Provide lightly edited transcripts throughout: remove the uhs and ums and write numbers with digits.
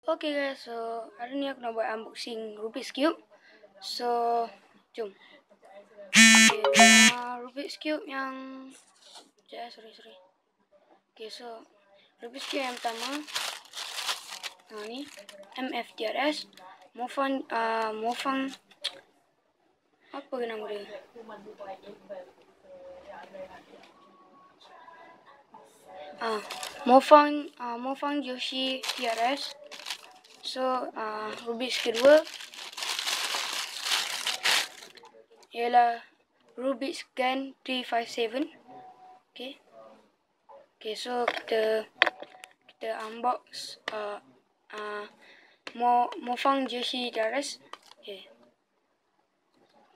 Okay guys, so hari ni aku nak buat unboxing Rubiks Cube. So, jom. Okay, Rubiks Cube yang sorry. Okay, so Rubiks Cube yang pertama ni MFTRS Mofang apa ke nama dia? Mofangjioshi TRS. So, Rubiks kedua ialah Rubiks Gans 357. Okay, so kita unbox mofangjioshi TRS. Okay,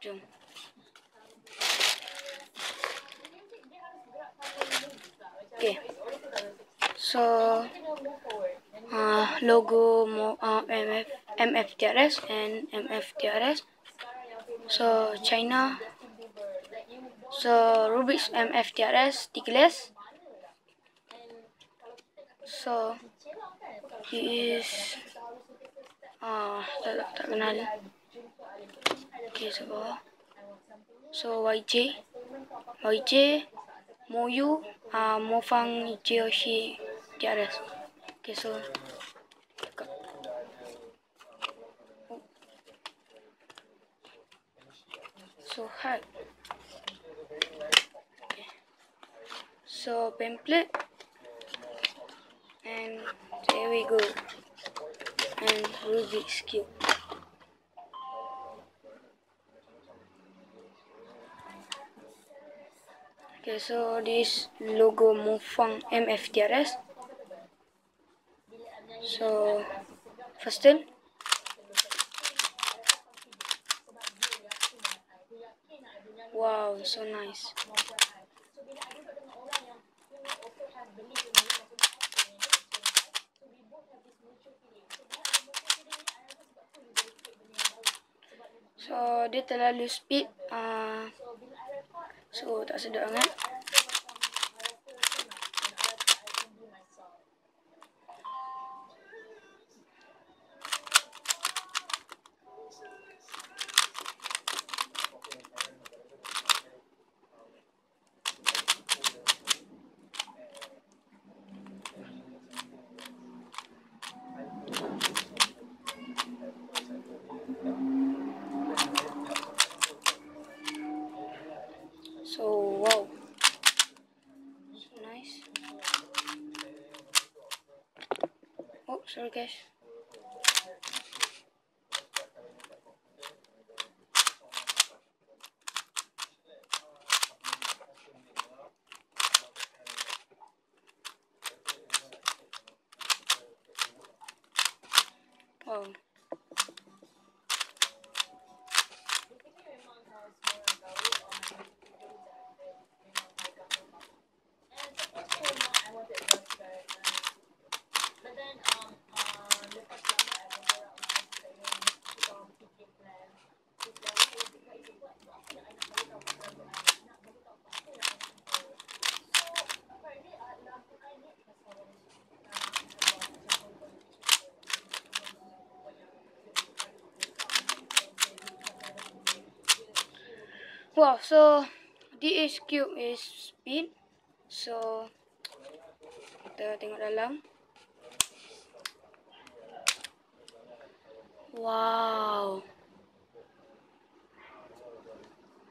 jom. Okay, so logo MFTRS and MFTRS. So China. So Rubiks MFTRS stickless. So he is tak kenal. Okay, so YJ Moyu mofangjioshi TRS. Okay, so hard. Okay. So pamphlet, and there we go, and Rubiks Cube. Okay, so this logo Mofang MFTRS. So first thing, wow, so nice. So dia terlalu speed, so tak sedap sangat. So wow, so nice. Oh, sorry guys. Wow. Wow, so this cube is speed. So kita tengok dalam. Wow.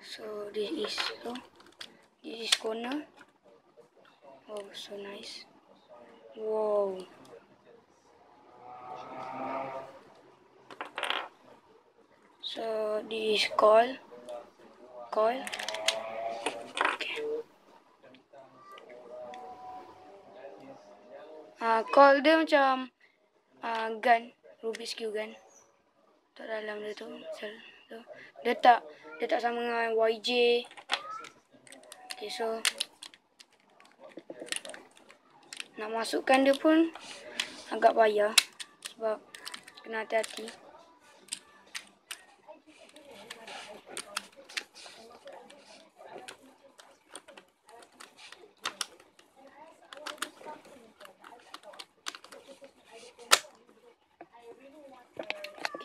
So this is corner. Oh, so nice. Wow. So this is coil. Okay. Coil dia macam gun, Rubiks Cube gun. Tak dalam dia tu. Dia tak sama dengan YJ. Okay, so nak masukkan dia pun agak payah sebab kena hati-hati.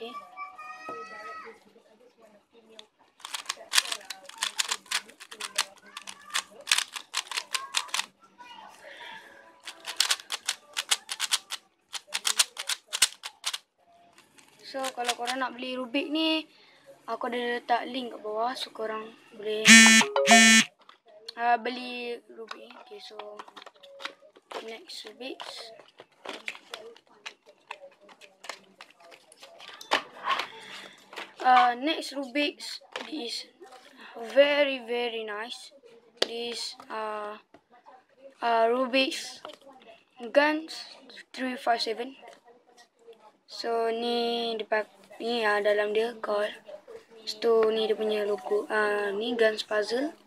Okay. So kalau korang nak beli Rubik ni, aku ada letak link kat bawah, so korang boleh beli Rubik. Okay, so next Rubiks. Next Rubiks is very nice. This Rubiks gans 357. So ni dalam dia call. Sto ni dia punya logo. Ni gans puzzle.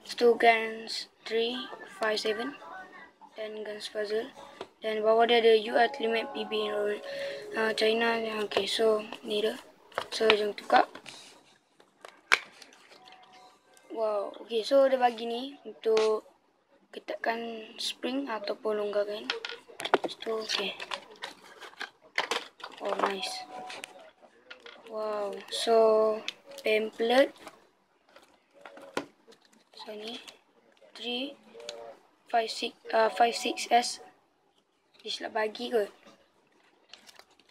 Sto gans 357 dan gans puzzle. Dan bawah dia ada UR limit PB China. Okay, so ni dia. So jom tukar. Wow, okay, so dia bagi ni untuk ketatkan spring ataupun longgarkan. So okay. Oh nice. Wow, so pamphlet. So ni 56S. Dia silap bagi ke?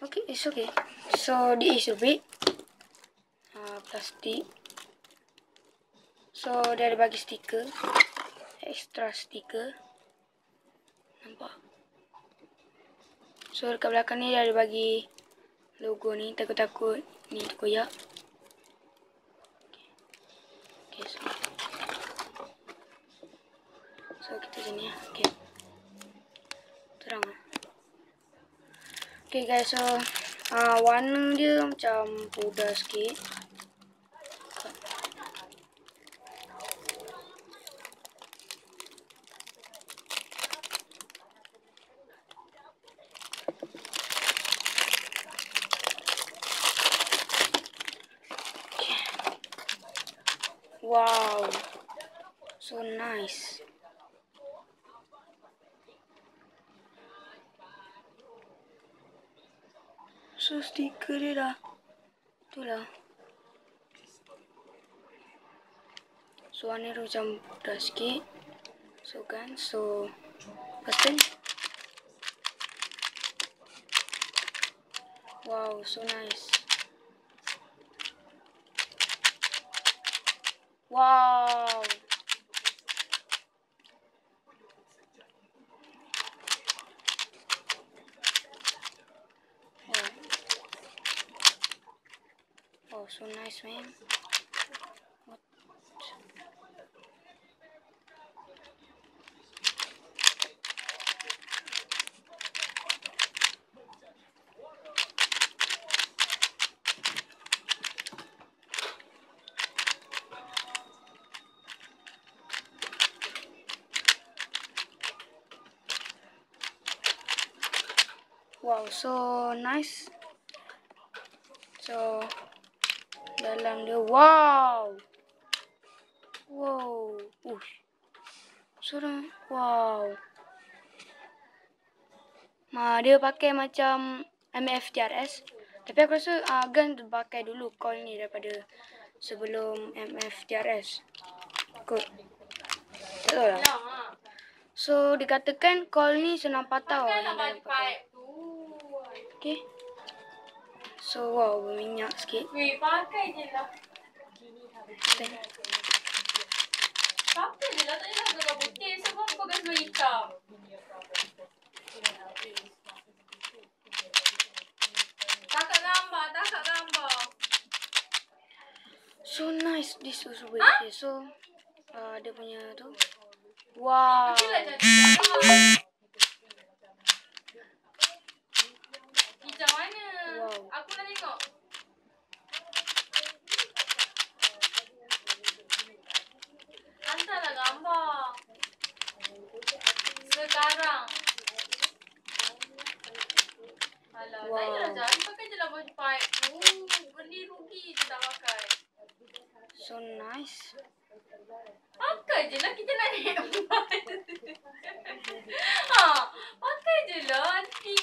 Okay, it's okay. So this is a bit plastik. So dia ada bagi stiker, extra stiker. Nampak? So dekat belakang ni dia ada bagi logo ni, takut-takut ni terkoyak. Okay, so kita sini ya. Okay. Terang lah. Okay guys, so warna dia macam pudar sikit. Wow, so nice. So stiker dia dah, itulah. So warna dia macam pudar sikit. So kan, so pasten. Wow, so nice. Wow. Oh, so nice, man. What? Wow, so nice. So dalam dia, wow. So wow. Dia pakai macam MF TRS. Tapi aku rasa Gan pakai dulu call ni daripada sebelum MF TRS. Kot. Tak tahu lah. So dikatakan call ni senang patah yang dalam pakai. Okay. So wow, berminyak sikit. Weh, pakai je lah. Pakai je lah, tak payah gambar putih. Sebab kau gambar hitam. Takak gambar. So nice this also way. Okay, so dia punya tu. Wow. Pergilah jadi. Macam mana? Wow. Aku nak tengok. Hantarlah gambar. Sekarang. Alah, Wow. tak payahlah jadi. Pakai je lah baju pipe tu. Beli rugi je tak pakai. So nice. Pakai je lah, kita nak naik pakai je lah nanti.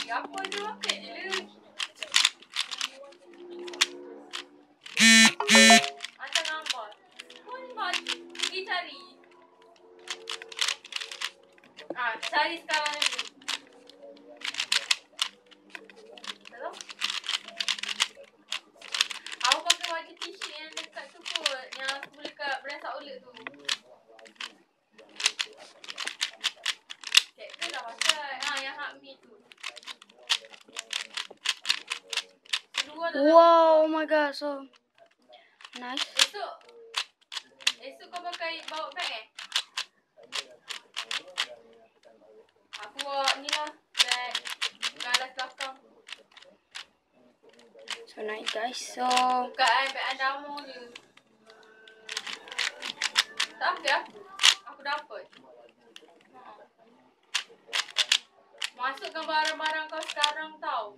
Apa je makan je lah. Hantar gambar. Kau ni baju pergi cari. Cari sekarang ni. Hello? Aku pakai baju t-shirt yang dekat tu kot. Yang aku beli kat Brand Outlet tu. Captain dah pakai. Yang hak mi tu. Wow, oh my god, so nice. Esok kau pakai bawa beg Aku bawa ni lah. Beg galas belakang. So nice guys. So Bukan beg andamu je. Tak ambil aku dapat. Masukkan barang-barang kau sekarang tau.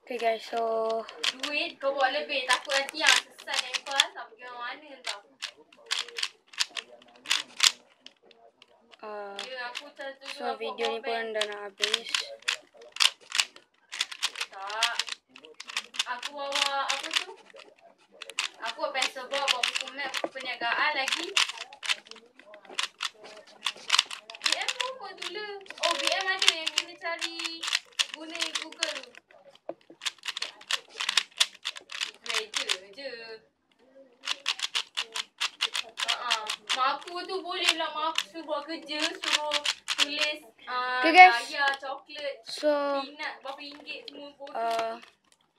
okay guys, so Duit kau bawa lebih. Takut nanti yang sesat lepas. Tak pergi mana tau. Aku satu so video ni pun dah nak habis. Tak. Aku bawa apa tu? Aku bawa pencil box, bawa buku map, buku perniagaan lagi. BM pun tu lah. Oh, BM ada yang guna cari guna Google tu. Kerja je. Mak aku tu boleh lah mak aku suruh buat kerja, suruh tulis Okay, guys. daya, coklat, So peanut, berapa ringgit semua pun.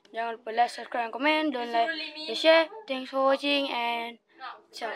jangan lupa like, subscribe, and comment. Don't Dia like, suruh limit. share. Thanks for watching and ciao.